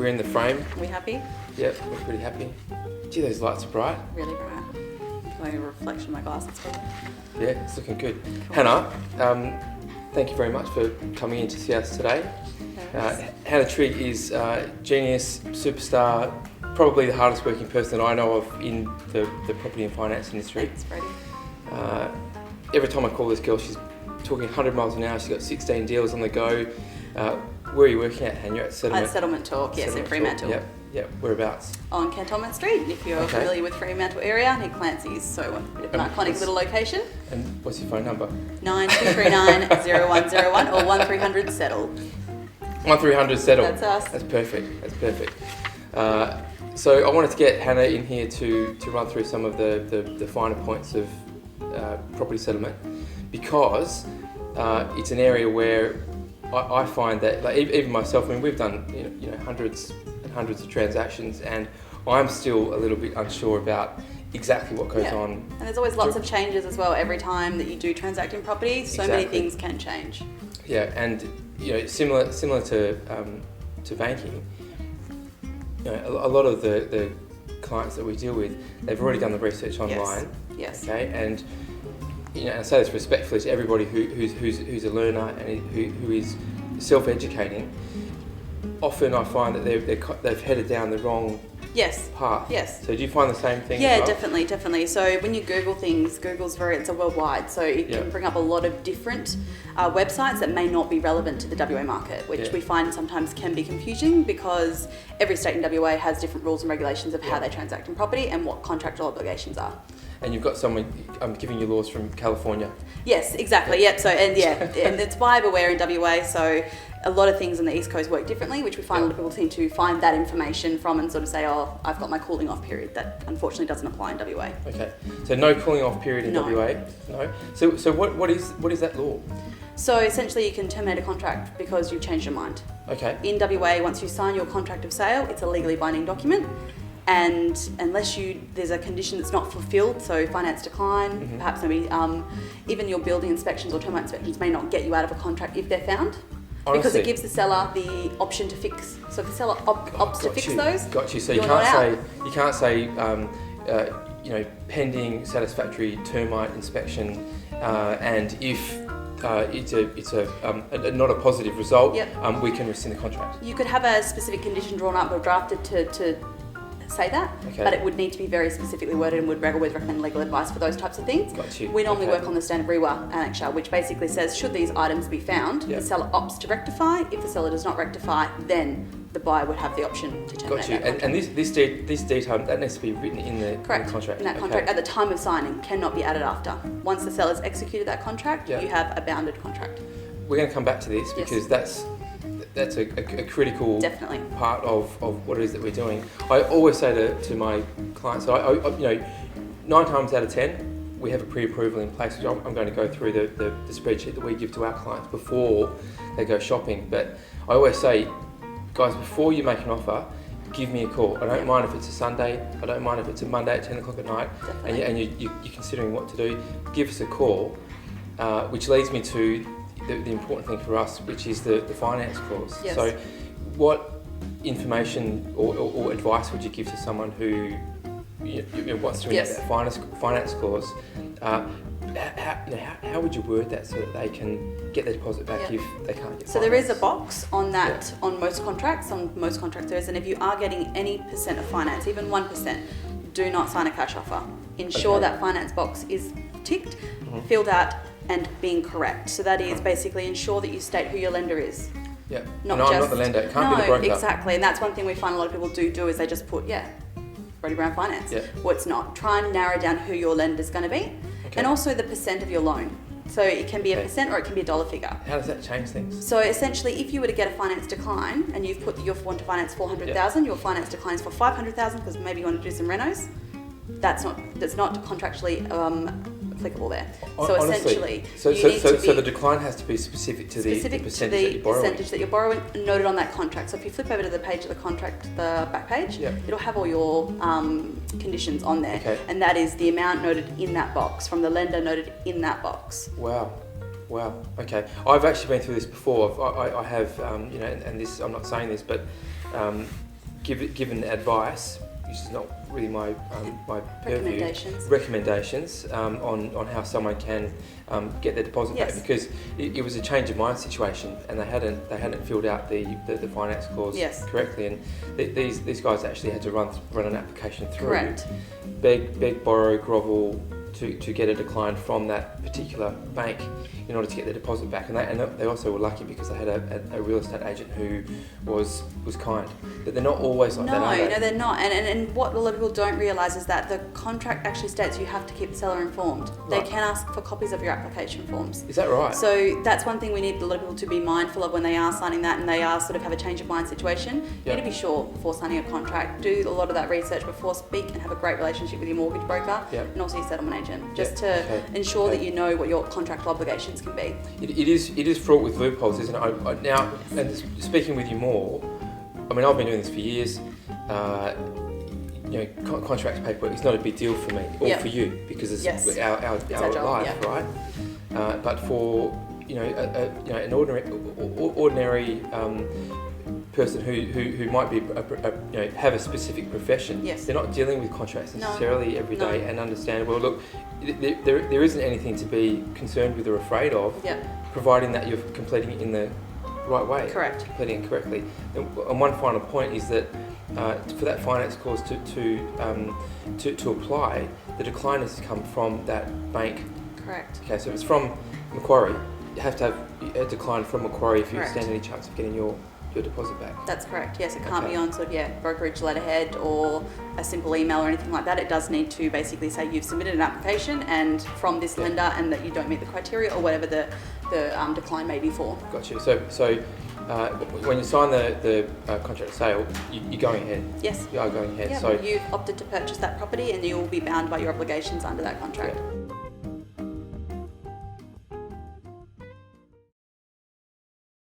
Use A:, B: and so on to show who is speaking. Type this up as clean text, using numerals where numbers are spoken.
A: we're in the frame.
B: Are we happy?
A: Yep, we're pretty happy. Gee, those lights are bright.
B: Really bright. Like a reflection of my glasses, probably.
A: Yeah, it's looking good.
B: Cool.
A: Hannah, thank you very much for coming in to see us today. Hannah Trigg is genius, superstar, probably the hardest working person that I know of in the property and finance industry.
B: Thanks, Brodie.
A: Every time I call this girl, she's talking 100 miles an hour. She's got 16 deals on the go. Where are you working at, Hannah? At Settlement?
B: At Settlement Talk, yes, in Fremantle.
A: Yep. Whereabouts?
B: On Cantonment Street, if you're familiar with Fremantle area, near Clancy's, so a bit of an iconic little location.
A: And what's your phone number?
B: 9239-0101 or 1300 settle.
A: 1300 settle.
B: That's us.
A: That's perfect. So I wanted to get Hannah in here to run through some of the finer points of property settlement, because it's an area where I find that, like, even myself, I mean, we've done hundreds and hundreds of transactions, and I'm still a little bit unsure about exactly what goes on.
B: And there's always lots of changes as well every time that you do transact in property. So many things can change.
A: Yeah, and similar to banking, a lot of the clients that we deal with, they've already done the research online.
B: Yes.
A: Okay, and I say this respectfully to everybody who's a learner and who is self-educating. Often I find that they've headed down the wrong path.
B: Yes.
A: So do you find the same thing?
B: Yeah,
A: as well?
B: definitely. So when you Google things, it's a worldwide, so it can bring up a lot of different websites that may not be relevant to the WA market, which we find sometimes can be confusing, because every state in WA has different rules and regulations of how they transact in property and what contractual obligations are.
A: And you've got someone giving you laws from California.
B: Yes, exactly. Yep. So and it's buyer beware in WA. So a lot of things on the East Coast work differently, which we find a lot of people seem to find that information from and sort of say, oh, I've got my cooling off period. That unfortunately doesn't apply in WA. Okay.
A: So no cooling off period in WA. No. So what is that law?
B: So essentially, you can terminate a contract because you've changed your mind.
A: Okay.
B: In WA, once you sign your contract of sale, it's a legally binding document. And unless there's a condition that's not fulfilled, so finance decline, perhaps maybe even your building inspections or termite inspections may not get you out of a contract if they're found.
A: Honestly.
B: Because it gives the seller the option to fix. So if the seller opts to fix those,
A: got you. So
B: you
A: can't say pending satisfactory termite inspection, and if it's not a positive result, we can rescind the contract.
B: You could have a specific condition drawn up or drafted to say that, but it would need to be very specifically worded and would always recommend legal advice for those types of things.
A: Got you.
B: We normally work on the standard REWA annexure, which basically says, should these items be found, the seller opts to rectify. If the seller does not rectify, then the buyer would have the option to terminate.
A: Got you.
B: That
A: and this detail, that needs to be written in the contract.
B: In that contract at the time of signing, cannot be added after. Once the seller's executed that contract, you have a bounded contract.
A: We're going to come back to this because that's a critical part of what it is that we're doing. I always say to my clients, 9 times out of 10, we have a pre-approval in place. Which I'm going to go through the spreadsheet that we give to our clients before they go shopping. But I always say, guys, before you make an offer, give me a call. I don't mind if it's a Sunday. I don't mind if it's a Monday at 10 o'clock at night, and you're considering what to do. Give us a call, which leads me to the important thing for us, which is the finance clause.
B: Yes.
A: So what information or advice would you give to someone who wants to enact that finance clause? How would you word that so that they can get their deposit back if they can't get finance?
B: So there is a box on that on most contracts. On most contracts there is, and if you are getting any percent of finance, even 1%, do not sign a cash offer. Ensure that finance box is ticked, filled out, and being correct. So that is basically ensure that you state who your lender is.
A: Yeah. I'm not the lender. It can't be the broker.
B: Exactly. And that's one thing we find a lot of people do is they just put, Brodie Brown Finance.
A: Yeah.
B: Well, it's not. Try and narrow down who your lender's going to be. Okay. And also the percent of your loan. So it can be a percent or it can be a dollar figure.
A: How does that change things?
B: So essentially, if you were to get a finance decline and you've put you want to finance 400,000, your finance decline is for 500,000 because maybe you want to do some renos. That's not contractually applicable there. So
A: honestly,
B: essentially,
A: so the decline has to be specific to the percentage that you're borrowing.
B: Noted on that contract. So if you flip over to the page of the contract, the back page, it'll have all your conditions on there, and that is the amount noted in that box from the lender noted in that box.
A: Wow. Okay. I've actually been through this before. I have, and this, I'm not saying this, but given advice, which is not really my purview, recommendations on how someone can get their deposit back, because it was a change of mind situation, and they hadn't filled out the finance clause correctly, and these guys actually had to run an application through, beg, borrow, grovel to get a decline from that particular bank in order to get their deposit back, and they also were lucky because they had a real estate agent who was kind. But they're not always like that, are they?
B: No, they're not. And what a lot of people don't realise is that the contract actually states you have to keep the seller informed. They can ask for copies of your application forms.
A: Is that right?
B: So that's one thing we need a lot of people to be mindful of when they are signing that and they are sort of have a change of mind situation. You need to be sure before signing a contract. Do a lot of that research before speak, and have a great relationship with your mortgage broker and also your settlement agent, just to ensure that you know what your contractual obligations can be. It
A: is fraught with loopholes, isn't it? Now, and speaking with you more, I mean, I've been doing this for years. Contracts paperwork is not a big deal for me or for you, because it's our job, life, right? But for an ordinary person who might be have a specific profession, they're not dealing with contracts necessarily every day, and understand, well, look, there isn't anything to be concerned with or afraid of, providing that you're completing it in the right way.
B: Correct.
A: Completing it correctly. And one final point is that for that finance clause to apply, the decline has to come from that bank.
B: Correct.
A: Okay, so if it's from Macquarie, you have to have a decline from Macquarie if you stand any chance of getting your deposit back.
B: That's correct, yes. It can't be on sort of, brokerage letterhead or a simple email or anything like that. It does need to basically say you've submitted an application and from this lender, and that you don't meet the criteria or whatever the decline may be for.
A: Gotcha. So when you sign the contract of sale, you're going ahead.
B: Yes.
A: You are going ahead.
B: Yeah,
A: so
B: you've opted to purchase that property and you will be bound by your obligations under that contract.
A: Yeah.